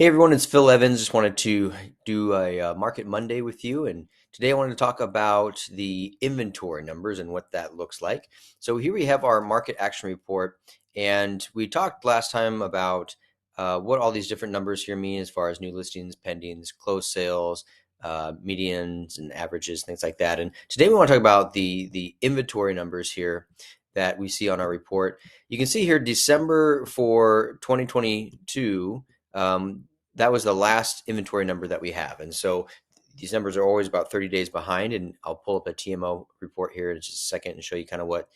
Hey everyone, it's Phil Evans. Just wanted to do a Market Monday with you. And today I wanted to talk about the inventory numbers and what that looks like. So here we have our market action report. And we talked last time about what all these different numbers here mean as far as new listings, pendings, closed sales, medians and averages, things like that. And today we want to talk about the inventory numbers here that we see on our report. You can see here December for 2022. That was the last inventory number that we have. And so these numbers are always about 30 days behind. And I'll pull up a TMO report here in just a second and show you kind of what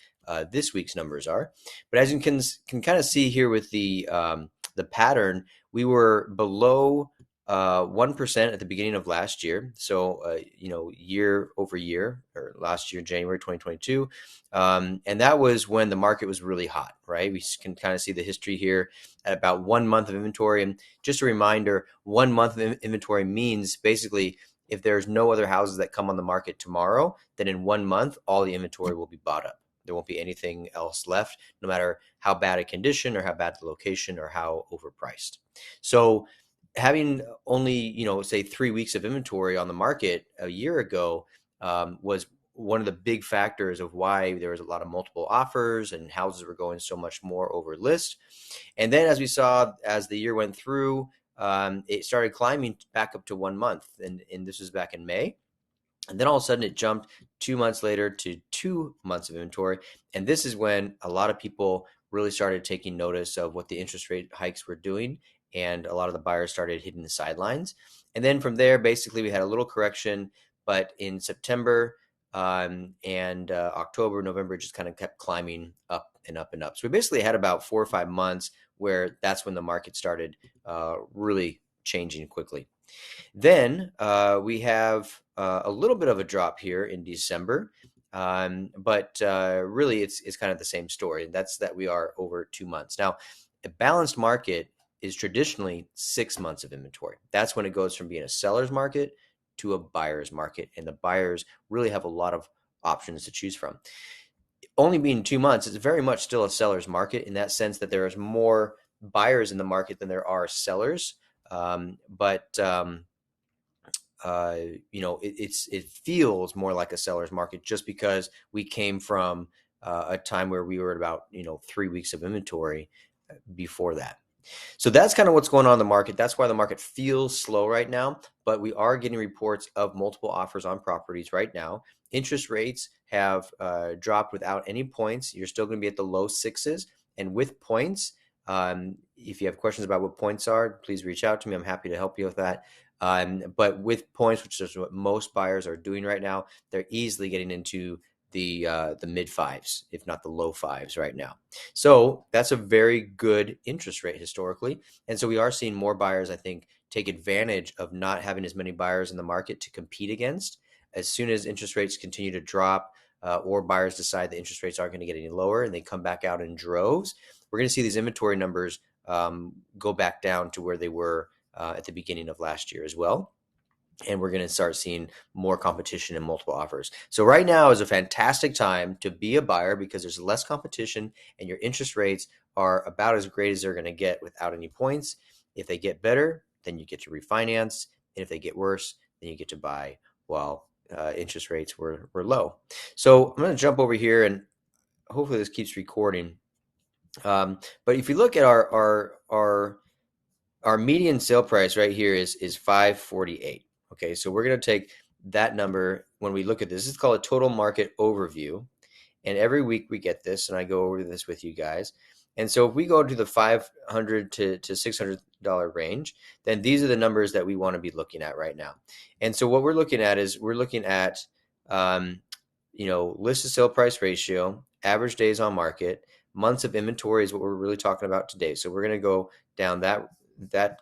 this week's numbers are. But as you can kind of see here with the pattern, we were below 1% at the beginning of last year. So, year over year, or last year, January 2022. And that was when the market was really hot, right? We can kind of see the history here at about 1 month of inventory. And just a reminder, 1 month of inventory means basically if there's no other houses that come on the market tomorrow, then in 1 month, all the inventory will be bought up. There won't be anything else left, no matter how bad a condition or how bad the location or how overpriced. So having only, say 3 weeks of inventory on the market a year ago was one of the big factors of why there was a lot of multiple offers and houses were going so much more over list. And then as we saw, as the year went through, it started climbing back up to 1 month. And this was back in May. And then all of a sudden it jumped 2 months later to 2 months of inventory. And this is when a lot of people really started taking notice of what the interest rate hikes were doing. And a lot of the buyers started hitting the sidelines. And then from there, basically, we had a little correction. But in September and October, November, it just kind of kept climbing up and up and up. So we basically had about 4 or 5 months where that's when the market started really changing quickly. Then we have a little bit of a drop here in December, but really it's kind of the same story. That's that we are over 2 months. Now, a balanced market is traditionally 6 months of inventory. That's when it goes from being a seller's market to a buyer's market, and the buyers really have a lot of options to choose from. Only being 2 months, it's very much still a seller's market in that sense that there is more buyers in the market than there are sellers. But it feels more like a seller's market just because we came from a time where we were at about 3 weeks of inventory before that. So that's kind of what's going on in the market. That's why the market feels slow right now, but we are getting reports of multiple offers on properties right now. Interest rates have dropped without any points. You're still going to be at the low sixes, and with points, if you have questions about what points are, please reach out to me. I'm happy to help you with that. But with points, which is what most buyers are doing right now, they're easily getting into the mid fives, if not the low fives right now. So that's a very good interest rate historically. And so we are seeing more buyers, I think, take advantage of not having as many buyers in the market to compete against. As soon as interest rates continue to drop or buyers decide the interest rates aren't going to get any lower and they come back out in droves, we're going to see these inventory numbers go back down to where they were at the beginning of last year as well. And we're going to start seeing more competition and multiple offers. So right now is a fantastic time to be a buyer because there's less competition and your interest rates are about as great as they're going to get without any points. If they get better, then you get to refinance. And if they get worse, then you get to buy while interest rates were low. So I'm going to jump over here and hopefully this keeps recording. But if you look at our median sale price right here is 548. Okay, so we're going to take that number when we look at this. It's called a total market overview. And every week we get this, and I go over this with you guys. And so if we go to the $500 to $600 range, then these are the numbers that we want to be looking at right now. And so what we're looking at is we're looking at, list to sale price ratio, average days on market, months of inventory is what we're really talking about today. So we're going to go down that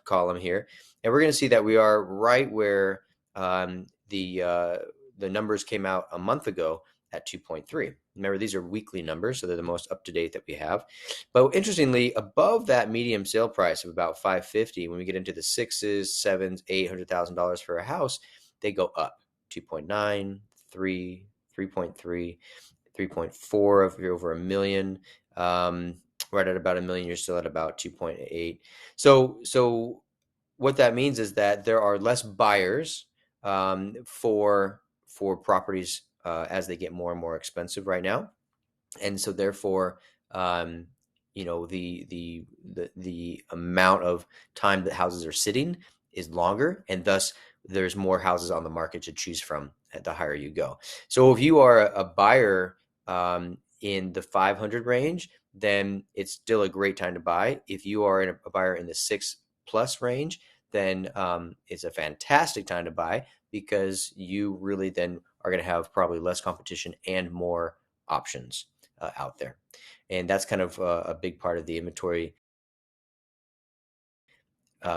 column here, and we're going to see that we are right where the numbers came out a month ago at 2.3. Remember, these are weekly numbers, so they're the most up-to-date that we have. But interestingly, above that medium sale price of about 550, when we get into the sixes, sevens, $800,000 for a house, they go up 2.9, 3, 3.3, 3.4 if you're over a million. Right at about a million, you're still at about 2.8. So what that means is that there are less buyers for properties as they get more and more expensive right now, and so therefore, um, the amount of time that houses are sitting is longer, and thus there's more houses on the market to choose from at the higher you go. So if you are a buyer in the 500 range, then it's still a great time to buy. If you are a buyer in the 6+ range, then it's a fantastic time to buy, because you really then are going to have probably less competition and more options out there. And that's kind of a big part of the inventory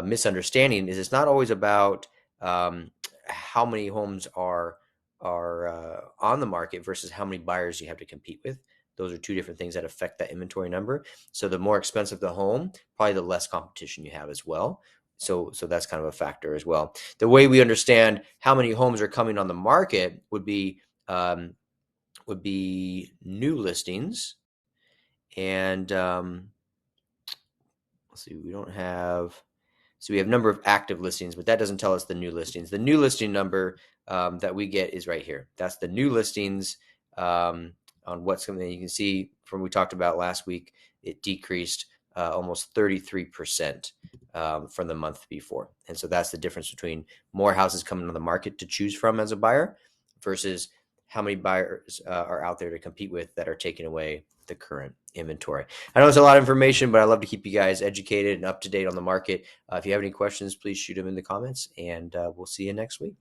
misunderstanding, is it's not always about how many homes are on the market versus how many buyers you have to compete with. Those are two different things that affect that inventory number. So the more expensive the home, probably the less competition you have as well. So that's kind of a factor as well. The way we understand how many homes are coming on the market um, would be new listings. And let's see, we have number of active listings, but that doesn't tell us the new listings. The new listing number that we get is right here. That's the new listings on what's something you can see from we talked about last week. It decreased almost 33% from the month before. And so that's the difference between more houses coming on the market to choose from as a buyer versus how many buyers are out there to compete with that are taking away the current inventory. I know it's a lot of information, but I love to keep you guys educated and up to date on the market. If you have any questions, please shoot them in the comments, and we'll see you next week.